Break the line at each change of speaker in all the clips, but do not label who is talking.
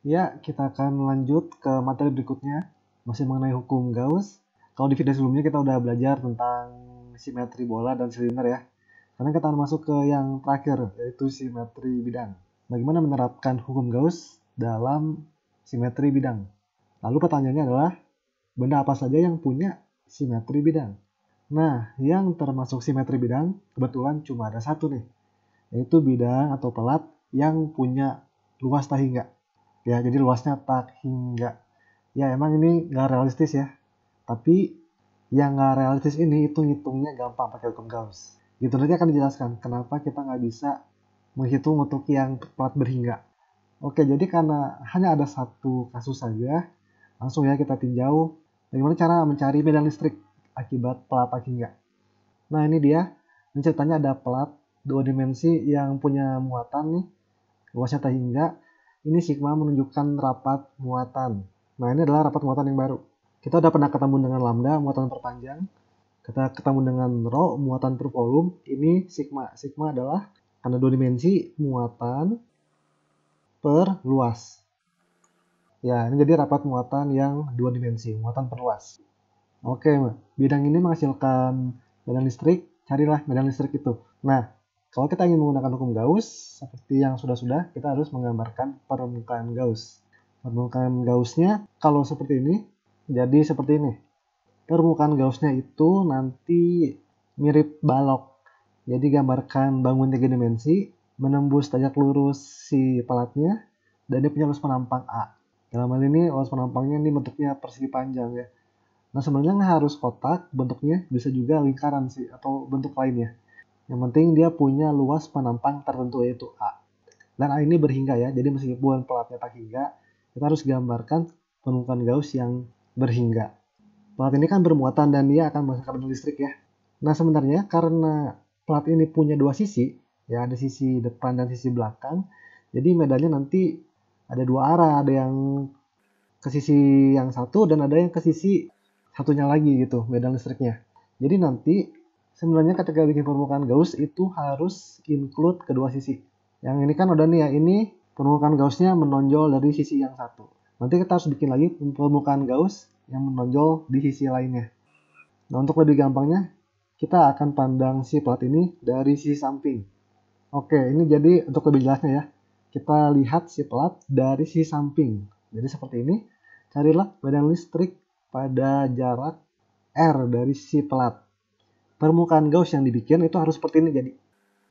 Ya, kita akan lanjut ke materi berikutnya, masih mengenai hukum Gauss. Kalau di video sebelumnya kita udah belajar tentang simetri bola dan silinder ya. Sekarang kita akan masuk ke yang terakhir, yaitu simetri bidang. Bagaimana menerapkan hukum Gauss dalam simetri bidang? Lalu pertanyaannya adalah, benda apa saja yang punya simetri bidang? Nah, yang termasuk simetri bidang kebetulan cuma ada satu nih, yaitu bidang atau pelat yang punya luas tak hingga. Ya, jadi luasnya tak hingga. Ya, emang ini nggak realistis ya. Tapi yang nggak realistis ini itu ngitungnya gampang pakai hukum Gauss. Gitu nanti akan dijelaskan kenapa kita nggak bisa menghitung untuk yang pelat berhingga. Oke, jadi karena hanya ada satu kasus saja, langsung ya kita tinjau bagaimana cara mencari medan listrik akibat pelat tak hingga. Nah, ini dia. Ini ceritanya ada pelat dua dimensi yang punya muatan nih, luasnya tak hingga. Ini sigma menunjukkan rapat muatan. Nah, ini adalah rapat muatan yang baru. Kita udah pernah ketemu dengan lambda, muatan perpanjang. Kita ketemu dengan rho, muatan per volume. Ini sigma. Sigma adalah karena dua dimensi, muatan per luas. Ya, ini jadi rapat muatan yang dua dimensi, muatan per luas. Oke, bidang ini menghasilkan medan listrik. Carilah medan listrik itu. Nah, kalau kita ingin menggunakan hukum Gauss, seperti yang sudah-sudah, kita harus menggambarkan permukaan Gauss. Permukaan Gaussnya, kalau seperti ini, jadi seperti ini. Permukaan Gaussnya itu nanti mirip balok. Jadi gambarkan bangun tiga dimensi, menembus tajak lurus si pelatnya, dan dia punya luas penampang A. Dalam hal ini, luas penampangnya ini bentuknya persegi panjang ya. Nah, sebenarnya nggak harus kotak, bentuknya bisa juga lingkaran sih, atau bentuk lainnya. Yang penting dia punya luas penampang tertentu yaitu A. Dan A ini berhingga ya, jadi meskipun pelatnya tak hingga, kita harus gambarkan permukaan Gauss yang berhingga. Pelat ini kan bermuatan dan dia akan menghasilkan listrik ya. Nah, sebenarnya karena pelat ini punya dua sisi, ya ada sisi depan dan sisi belakang, jadi medannya nanti ada dua arah, ada yang ke sisi yang satu dan ada yang ke sisi satunya lagi gitu medan listriknya. Jadi nanti sebenarnya ketika bikin permukaan Gauss itu harus include kedua sisi. Yang ini kan udah nih ya, ini permukaan Gaussnya menonjol dari sisi yang satu. Nanti kita harus bikin lagi permukaan Gauss yang menonjol di sisi lainnya. Nah, untuk lebih gampangnya kita akan pandang si plat ini dari sisi samping. Oke, ini jadi untuk lebih jelasnya ya. Kita lihat si plat dari sisi samping. Jadi seperti ini. Carilah medan listrik pada jarak R dari si plat. Permukaan Gauss yang dibikin itu harus seperti ini jadi.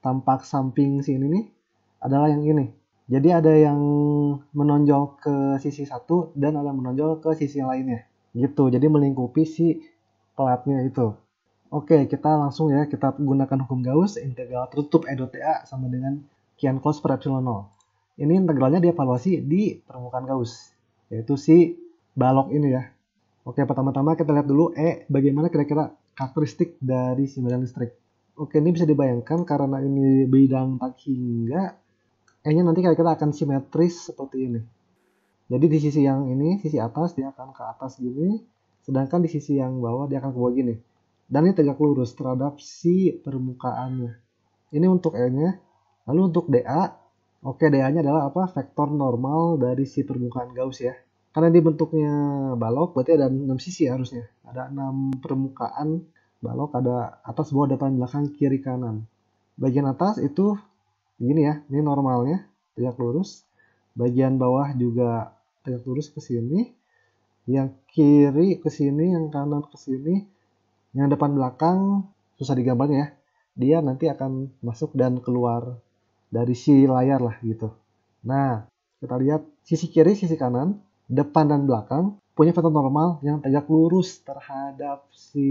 Tampak samping sini nih adalah yang ini. Jadi ada yang menonjol ke sisi satu dan ada yang menonjol ke sisi lainnya. Gitu. Jadi melingkupi si platnya itu. Oke, kita langsung ya, kita gunakan hukum Gauss, integral tertutup E dot TA sama dengan kian cos per epsilon 0. Ini integralnya dievaluasi di permukaan Gauss, yaitu si balok ini ya. Oke, pertama-tama kita lihat dulu bagaimana kira-kira karakteristik dari si medan listrik. Oke, ini bisa dibayangkan karena ini bidang tak hingga, nya nanti kira-kira akan simetris seperti ini. Jadi di sisi yang ini, sisi atas dia akan ke atas gini, sedangkan di sisi yang bawah dia akan ke bawah gini. Dan ini tegak lurus terhadap si permukaannya. Ini untuk E-nya. Lalu untuk DA, oke DA-nya adalah apa? Vektor normal dari si permukaan Gauss ya. Karena dia bentuknya balok, berarti ada 6 sisi harusnya. Ada 6 permukaan balok, ada atas, bawah, depan, belakang, kiri, kanan. Bagian atas itu gini ya, ini normalnya, tegak lurus. Bagian bawah juga tegak lurus ke sini. Yang kiri ke sini, yang kanan ke sini. Yang depan belakang susah digambarnya ya. Dia nanti akan masuk dan keluar dari si layar lah gitu. Nah, kita lihat sisi kiri, sisi kanan, depan dan belakang punya vektor normal yang tegak lurus terhadap si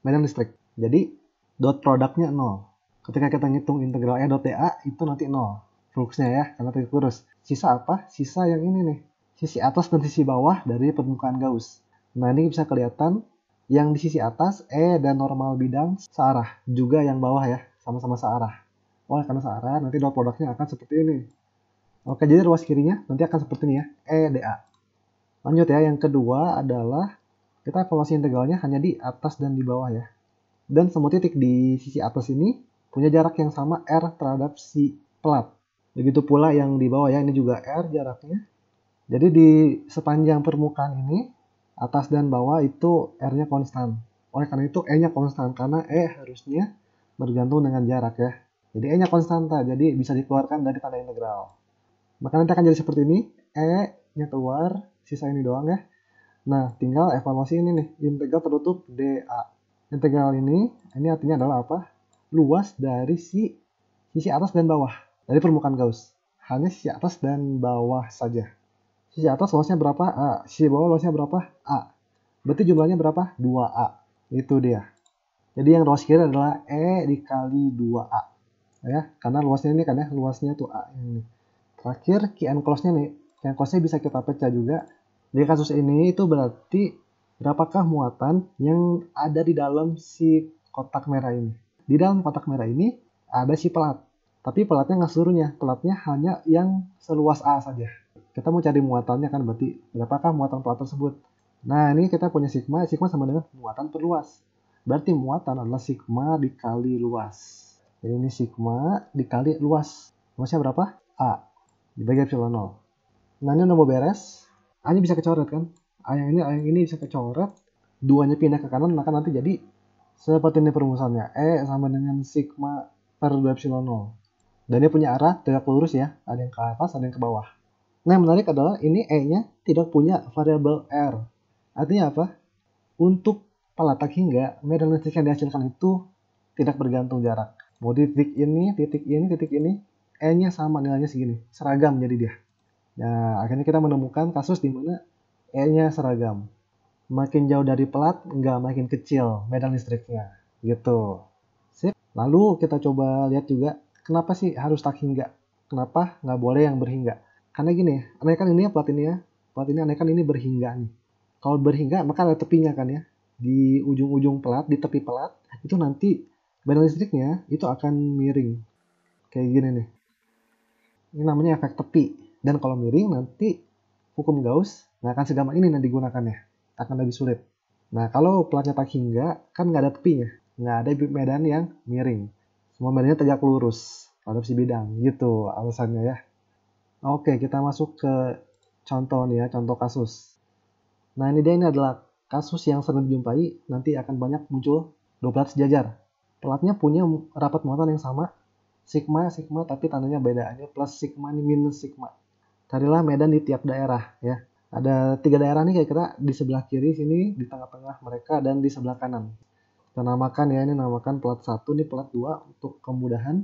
medan listrik. Jadi dot produknya 0. Ketika kita ngitung integral E dot TA itu nanti 0. Fluxnya ya, karena tegak lurus. Sisa apa? Sisa yang ini nih. Sisi atas dan sisi bawah dari permukaan Gauss. Nah, ini bisa kelihatan yang di sisi atas E dan normal bidang searah, juga yang bawah ya, sama-sama searah. Oleh karena searah, nanti dot produknya akan seperti ini. Oke, jadi ruas kirinya nanti akan seperti ini ya, EDA. Lanjut ya, yang kedua adalah kita evaluasi integralnya hanya di atas dan di bawah ya. Dan semua titik di sisi atas ini punya jarak yang sama R terhadap si plat. Begitu pula yang di bawah ya, ini juga R jaraknya. Jadi di sepanjang permukaan ini, atas dan bawah itu R-nya konstan. Oleh karena itu E-nya konstan, karena E harusnya bergantung dengan jarak ya. Jadi E-nya konstanta, jadi bisa dikeluarkan dari tanda integral. Maka nanti akan jadi seperti ini, E-nya keluar, sisa ini doang ya. Nah, tinggal evaluasi ini nih, integral tertutup dA. Integral ini artinya adalah apa? Luas dari sisi atas dan bawah, dari permukaan Gauss. Hanya sisi atas dan bawah saja. Sisi atas luasnya berapa? A. Sisi bawah luasnya berapa? A. Berarti jumlahnya berapa? 2A. Itu dia. Jadi yang luas kiri adalah E dikali 2A. Ya, karena luasnya ini kan ya, luasnya tuh A ini. Terakhir, key and close-nya nih. Key and close-nya bisa kita pecah juga. Di kasus ini itu berarti berapakah muatan yang ada di dalam si kotak merah ini. Di dalam kotak merah ini ada si pelat. Tapi pelatnya nggak seluruhnya. Pelatnya hanya yang seluas A saja. Kita mau cari muatannya kan, berarti berapakah muatan pelat tersebut. Nah, ini kita punya sigma. Sigma sama dengan muatan per luas. Berarti muatan adalah sigma dikali luas. Jadi ini sigma dikali luas. Luasnya berapa? A. Dibagi epsilon 0. Nah, ini udah mau beres. A-nya bisa kecoret kan? A yang ini bisa kecoret. 2-nya pindah ke kanan, maka nanti jadi seperti ini perumusannya. E sama dengan sigma per 2 epsilon 0. Dan dia punya arah tegak lurus ya. Ada yang ke atas, ada yang ke bawah. Nah, yang menarik adalah ini E-nya tidak punya variabel R. Artinya apa? Untuk pelatak hingga, medan listrik yang dihasilkan itu tidak bergantung jarak. Mau di titik ini, titik ini, E-nya sama nilainya segini. Seragam jadi dia. Nah, akhirnya kita menemukan kasus di mana E-nya seragam. Makin jauh dari pelat, nggak makin kecil medan listriknya. Gitu. Sip. Lalu kita coba lihat juga, kenapa sih harus tak hingga? Kenapa nggak boleh yang berhingga? Karena gini, andaikan ini ya pelat ini ya. Pelat ini andaikan ini berhingga nih. Kalau berhingga, maka ada tepinya kan ya. Di ujung-ujung pelat, di tepi pelat, itu nanti medan listriknya itu akan miring. Kayak gini nih. Ini namanya efek tepi. Dan kalau miring nanti hukum Gauss nggak akan segampang ini nanti digunakannya. Akan lebih sulit. Nah, kalau pelatnya tak hingga, kan nggak ada tepinya. Nggak ada medan yang miring. Semua medannya tegak lurus pada si bidang. Gitu alasannya ya. Oke, kita masuk ke contoh nih ya, contoh kasus. Nah, ini adalah kasus yang sering dijumpai. Nanti akan banyak muncul dua pelat sejajar. Pelatnya punya rapat muatan yang sama. Sigma, tapi tandanya beda. Ini plus sigma, ini minus sigma. Carilah medan di tiap daerah ya. Ada 3 daerah nih kira-kira di sebelah kiri sini, di tengah-tengah mereka, dan di sebelah kanan. Kita namakan ya, ini namakan pelat 1, ini pelat 2 untuk kemudahan.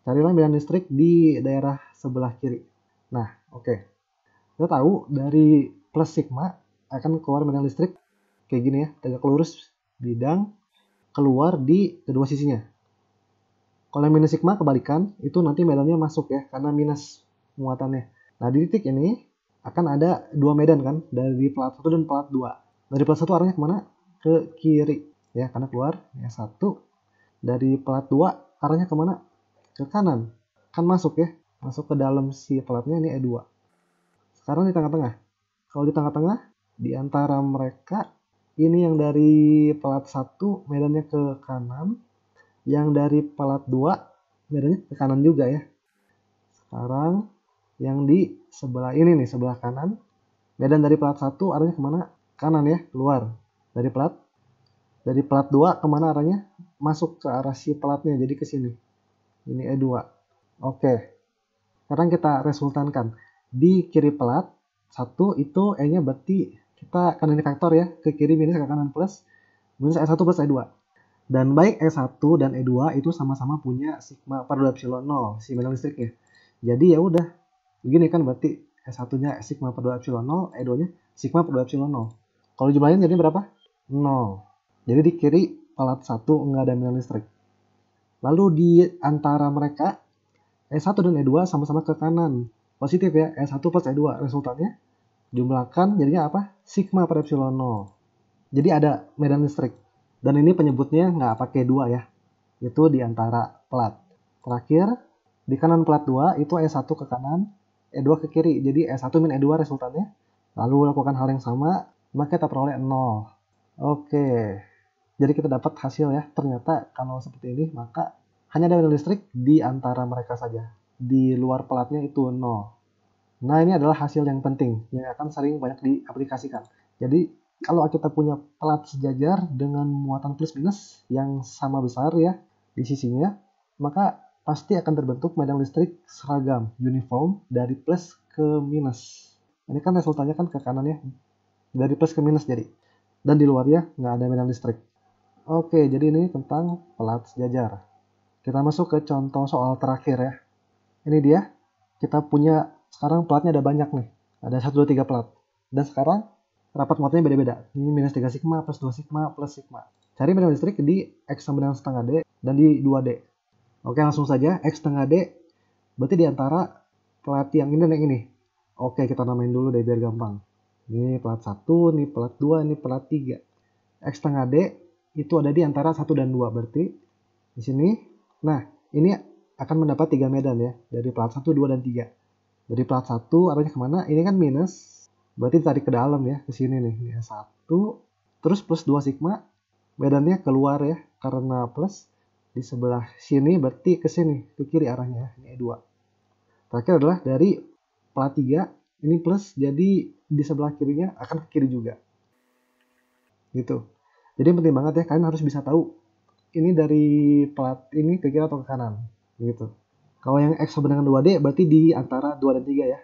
Carilah medan listrik di daerah sebelah kiri. Nah, oke. Kita tahu dari plus sigma akan keluar medan listrik kayak gini ya, tegak lurus bidang keluar di kedua sisinya. Kalau yang minus sigma kebalikan, itu nanti medannya masuk ya, karena minus muatannya. Nah, di titik ini akan ada 2 medan kan, dari pelat 1 dan pelat 2. Dari pelat 1 arahnya kemana? Ke kiri. Ya, karena keluar ya 1. Dari pelat 2 arahnya kemana? Ke kanan. Kan masuk ya, masuk ke dalam si pelatnya, ini E2. Sekarang di tengah-tengah. Kalau di tengah-tengah, di antara mereka, ini yang dari pelat 1 medannya ke kanan, yang dari pelat 2 medannya ke kanan juga ya. Sekarang yang di sebelah ini nih, sebelah kanan, medan dari pelat 1 arahnya kemana? Kanan ya, keluar. Dari pelat 2 kemana arahnya? Masuk ke arah si pelatnya, jadi ke sini. Ini E2. Oke. Sekarang kita resultankan. Di kiri pelat 1 itu E-nya berarti kita kanan ini faktor ya, ke kiri minus ke kanan plus, minus E1 plus E2. Dan baik E1 dan E2 itu sama-sama punya sigma per 2 epsilon 0, si medan listriknya. Jadi ya udah, begini kan berarti E1-nya sigma per 2 epsilon 0, E2-nya sigma per 2 epsilon 0. Kalau jumlahin jadi berapa? 0. Jadi di kiri pelat 1 nggak ada medan listrik. Lalu di antara mereka, E1 dan E2 sama-sama ke kanan. Positif ya, E1 plus E2. Resultannya jumlahkan jadinya apa? Sigma per epsilon 0. Jadi ada medan listrik. Dan ini penyebutnya nggak pakai 2 ya. Itu di antara pelat. Terakhir, di kanan pelat 2 itu E1 ke kanan, E2 ke kiri. Jadi E1 min E2 resultannya. Lalu lakukan hal yang sama, maka kita peroleh 0. Oke. Jadi kita dapat hasil ya. Ternyata kalau seperti ini, maka hanya ada medan listrik di antara mereka saja. Di luar pelatnya itu 0. Nah, ini adalah hasil yang penting yang akan sering banyak diaplikasikan. Jadi, kalau kita punya pelat sejajar dengan muatan plus minus yang sama besar ya di sisinya, maka pasti akan terbentuk medan listrik seragam, uniform, dari plus ke minus. Ini kan resultannya kan ke kanan ya, dari plus ke minus jadi. Dan di luarnya nggak ada medan listrik. Oke, jadi ini tentang pelat sejajar. Kita masuk ke contoh soal terakhir ya. Ini dia, kita punya sekarang pelatnya ada banyak nih. Ada 1, 2, 3 pelat. Dan sekarang rapat muatannya beda-beda. Ini minus 3 sigma, plus 2 sigma, plus sigma. Cari medan listrik di X sama dengan setengah D dan di 2D. Oke, langsung saja. X setengah D berarti di antara pelat yang ini dan yang ini. Oke, kita namain dulu deh biar gampang. Ini pelat 1, ini pelat 2, ini pelat 3. X setengah D itu ada di antara 1 dan 2 berarti di sini. Nah, ini akan mendapat 3 medan ya, dari plat 1, 2, dan 3. Dari plat 1 arahnya kemana? Ini kan minus, berarti tarik ke dalam ya, ke sini nih. Ini 1, terus plus 2 sigma, medannya keluar ya, karena plus. Di sebelah sini berarti ke sini, ke kiri arahnya, ini E2. Terakhir adalah dari plat 3, ini plus, jadi di sebelah kirinya akan ke kiri juga. Gitu. Jadi penting banget ya, kalian harus bisa tahu ini dari plat ini ke kiri atau ke kanan gitu. Kalau yang X sama dengan 2D berarti di antara 2 dan 3 ya.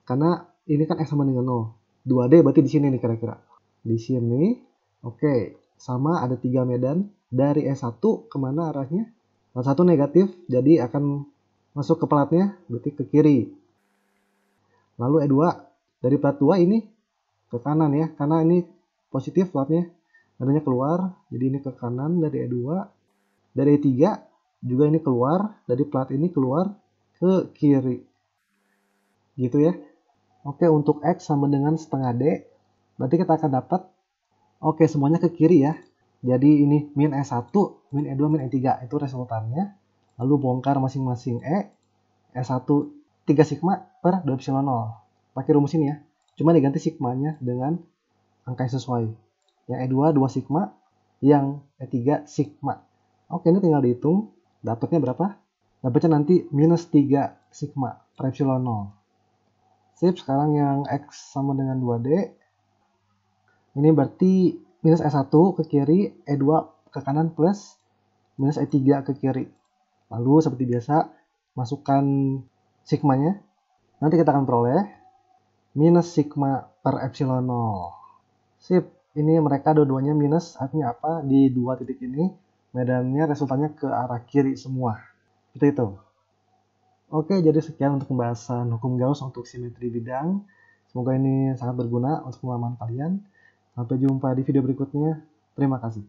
Karena ini kan X sama dengan 0. 2D berarti di sini nih kira-kira. Di sini. Oke. Sama ada 3 medan. Dari E1 kemana arahnya? Plat 1 negatif. Jadi akan masuk ke platnya. Berarti ke kiri. Lalu E2. Dari plat 2 ini ke kanan ya. Karena ini positif platnya. Adanya keluar. Jadi ini ke kanan dari E2. Dari E3 juga ini keluar, dari plat ini keluar ke kiri. Gitu ya. Oke, untuk X sama dengan setengah D, berarti kita akan dapat, oke semuanya ke kiri ya. Jadi ini min E1, min E2, min E3, itu resultannya. Lalu bongkar masing-masing E1 3 sigma per 2 epsilon 0. Pakai rumus ini ya. Cuma diganti sigmanya dengan angka yang sesuai. Yang E2 2 sigma, yang E3 sigma. Oke, ini tinggal dihitung. Dapatnya berapa? Dapatnya nanti minus 3 sigma per epsilon 0. Sip, sekarang yang X sama dengan 2D. Ini berarti minus E1 ke kiri, E2 ke kanan plus minus E3 ke kiri. Lalu seperti biasa, masukkan sigmanya. Nanti kita akan peroleh minus sigma per epsilon 0. Sip, ini mereka dua-duanya minus, artinya apa? Di dua titik ini medannya resultannya ke arah kiri semua. Itu. Oke, jadi sekian untuk pembahasan hukum Gauss untuk simetri bidang. Semoga ini sangat berguna untuk pemahaman kalian. Sampai jumpa di video berikutnya. Terima kasih.